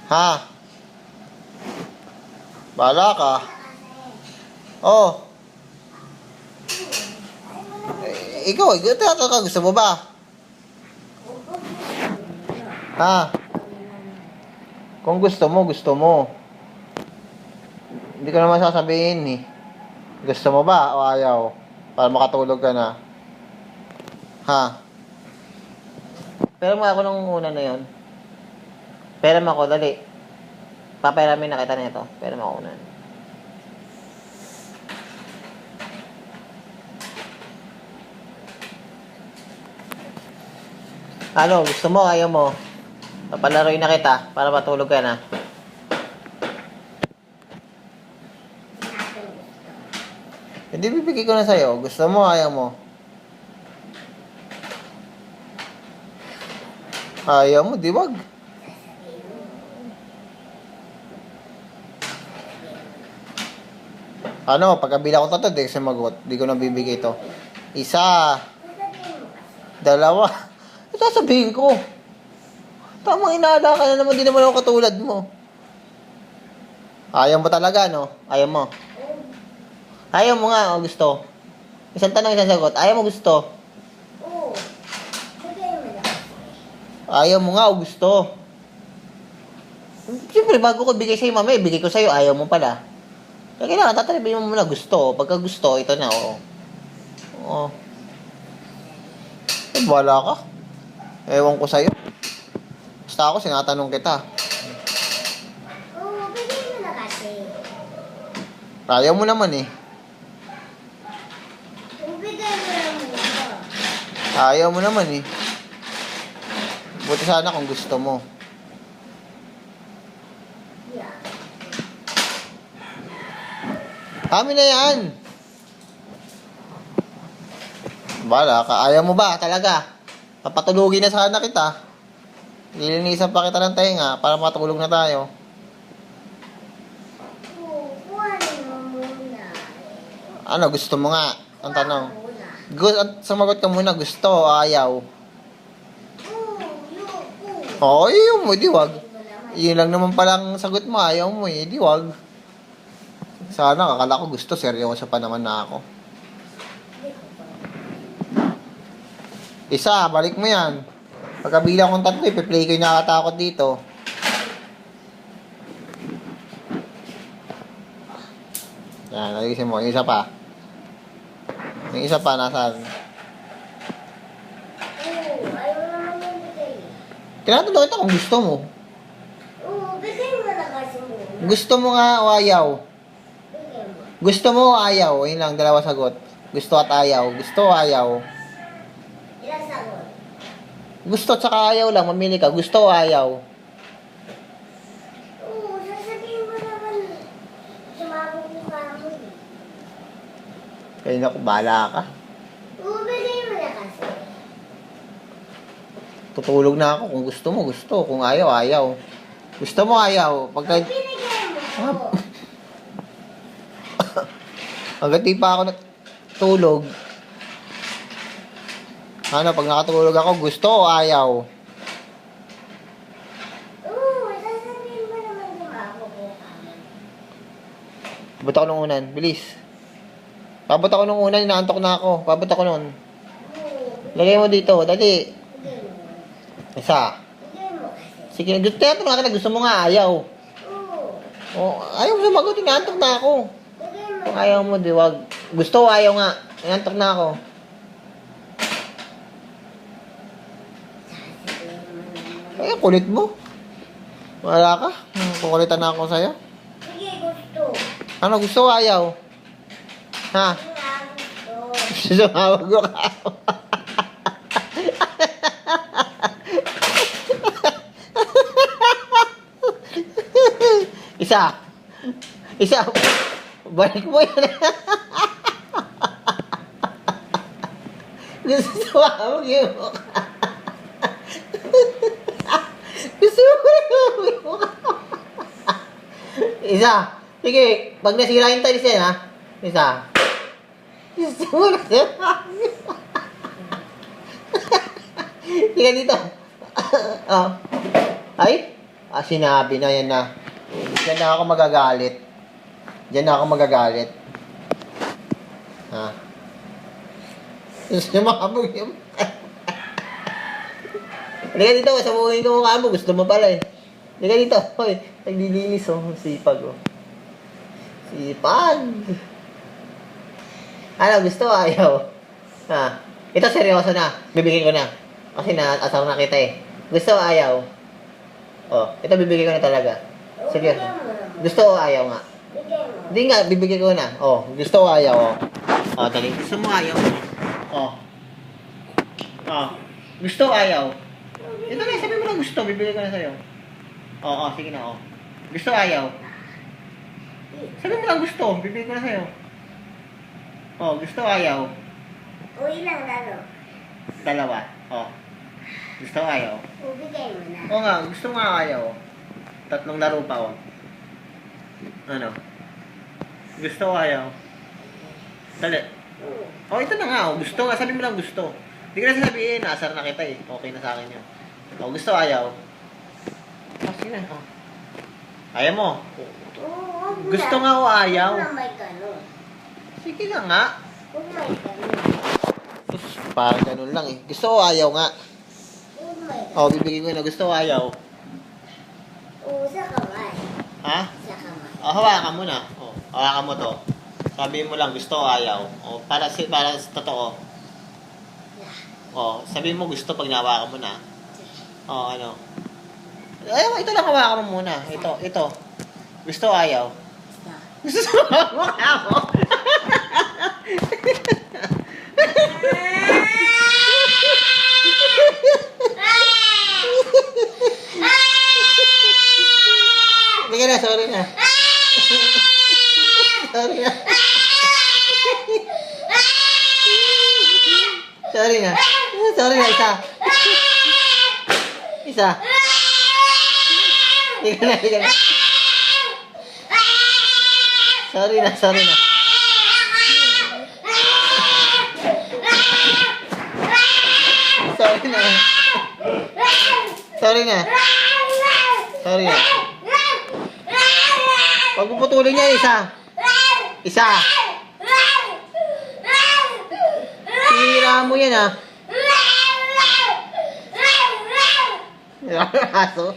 Ha? Bahala ka. Oh. Ikaw, gusto mo ba? Ha? Kung gusto mo, gusto mo. Hindi ko naman sasabihin eh. Gusto mo ba o ayaw? Para makatulog ka na. Ha? Pero mo ako nung una na yon. Pero mo ako, dali. Papayaramin na kita nito. Pero mo ako una. Ano, gusto mo, ayaw mo? Papalaroin na kita para matulog ka na. Hindi bibigay ko na sa'yo. Gusto mo, ayaw mo? Ayaw mo, di wag. Ano, pagkabila ko tatod, di sumagot. Di ko na bibigay ito. Isa. Dalawa. Ito sabihin ko. Tamang inaala ka na naman, di naman ako katulad mo. Ayaw mo talaga, no? Ayaw mo. Ayaw mo nga, o gusto? Isang tanong, isang sagot. Ayaw mo gusto? Oo. Ayaw mo nga, o gusto? Siyempre, bago ko bigay sa'yo, mamaya, bigay ko sa'yo, ayaw mo pala. Kaya kailangan, tatalibin mo muna gusto. Pagka gusto, ito na, oo. Oo. Eh, bahala ka. Ewan ko sa'yo. Basta ako, sinatanong kita. Oo, bigay mo na kasi. Ayaw mo naman eh. Bigay mo na muna. Ayaw mo naman eh. Buti sana kung gusto mo. Yeah. Amin na yan. Bahala ka. Ayaw mo ba talaga? Papatulugin na sana kita. Nilinisan pa kita ng tenga para matulog na tayo. Oo, kuhanin mo muna. Ano, gusto mo nga? Ang tanong. Muna. Sumagot ka muna, gusto o ayaw? Oo, yuko. Oo, ayaw mo, di wag. Bigay mo naman. Yun lang naman palang sagot mo, ayaw mo eh, di wag. Sana, akala ko gusto, seryoso pa naman na ako. Isa, balik mo yan. Pagkabilang kong tatlo, ipi-play ko yung nakatakot dito. Yan, nagising mo. Yung isa pa. Yung isa pa, nasaan? Oo, ayaw naman yung bigay. Tinatanong kita kung gusto mo. Oo, bigay mo na kasi muna. Gusto mo nga o ayaw? Bigay mo. Gusto mo o ayaw? Yun lang, dalawa sagot. Gusto at ayaw. Gusto o ayaw? Ilang sagot? Gusto at saka ayaw lang. Mamili ka. Gusto o ayaw? Oo, sasabihin mo naman. Sumabog mo ka mo eh. Kaya naku, bahala ka. Oo, bigay mo na kasi. Tutulog na ako. Kung gusto mo, gusto. Kung ayaw, ayaw. Gusto mo, ayaw. Pagka... Binigay mo. Hanggat di pa ako natulog. Ano, pag nakatulog ako, gusto o ayaw? Oo, sasabihin mo naman sumabog mo ka mo. Pabot ako nung unan. Bilis. Pabot ako nung unan. Inaantok na ako. Pabot ako nun. Oo, Lagay mo dito. Dali. bigay mo. Isa. Bigay mo kasi. Sige, gusto nga kita. Gusto mo nga, ayaw. Oo, O, ayaw mo sumagot. Inaantok na ako. bigay mo. Kung ayaw mo, di wag. Gusto o ayaw nga. Inaantok na ako. Ay, kulit mo. Wala ka. Kukulitan na ako sa'yo. Sige, gusto. Ano, gusto o ayaw? Ha? Nga, gusto. Sumawag ko ka. Isa. Isa. Balik mo yan. Gusto sumawag yung mukha. Gusto mo yung mukha. Isa. Sige, pag nasira yung tiles yan, ha? Isa. Gusto mo na Sige dito. Oh. Ay? Sinabi na, yan na. Diyan na ako magagalit. Diyan na ako magagalit. Ha? Sumabog yun. Halika dito, sabuhin ko mukha mo. Gusto mo pala eh. Halika dito. Hoy, naglilinis oh. Sipag oh. Sipag. Ano, gusto ayaw? Ha? Ito seryoso na. Bibigyan ko na. Kasi na-asar na kita eh. Gusto ayaw? Oh, ito bibigyan ko na talaga. Sige. Gusto o ayaw nga? Bigay mo. Hindi nga, bibigyan ko na. Oh, gusto o ayaw oh. Oh, dali. Gusto mo ayaw? Oh. Oh. Gusto o ayaw? Ito na, sabi mo lang gusto. Bibigyan ko na sa'yo. Oh, sige na oh. Gusto o ayaw? Sabi mo lang gusto. Bibigyan ko na sa'yo. Oh, gusto o ayaw? O ilang laro? Dalawa. Oh. Gusto o ayaw? O bigay mo na. Oo nga, gusto nga ayaw. Tatlong laro pa oh. Ano? Gusto o ayaw? Dali. Oh, ito na nga oh. Gusto nga. Sabi mo lang gusto. Hindi ko na sasabihin. Naasar na kita eh. Okay na sa akin yun. Oh, gusto o ayaw? Oh, sige na. Oh. Ayaw mo? Oo, wag Gusto na. nga o ayaw? Huwag na may ganun. Sige na nga. Huwag may ganun. Parang ganun lang eh. Gusto o ayaw nga? Huwag may ganun. Oh, bibigyan ko na. Gusto o ayaw? Oo, sa kamay. Ha? Sa kamay. Oh, hawakan mo na. Oh, hawakan mo to. Sabihin mo lang gusto o ayaw. Oh, para sa totoo. Oh, sabihin mo gusto pag nahawakan mo na. Oh, ano? Ayaw, ito lang hawakan mo muna. Ito. Gusto o ayaw? Gusto mo mo? Sige na, sorry na. Sorry na. Sorry na. Sorry na, isa. Isa. Sige na, sige na. Sorry na, sorry na. Sorry na. Sorry na. Sorry na. Huwag mo putulin niya, isa. Isa. Tira mo yan, ha. Aso.